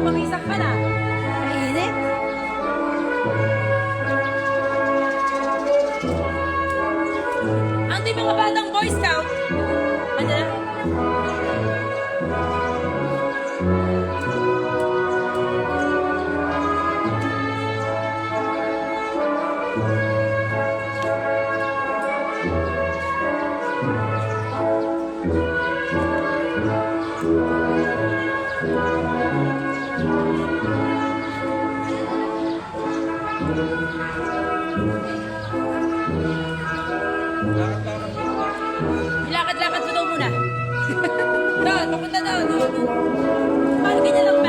Pamisak ka na. Mainit. Ang di mga batang Boy Scout. Ano na? Ilakad-lakad mo daw muna. Doon, papunta doon. Paano ganyan lang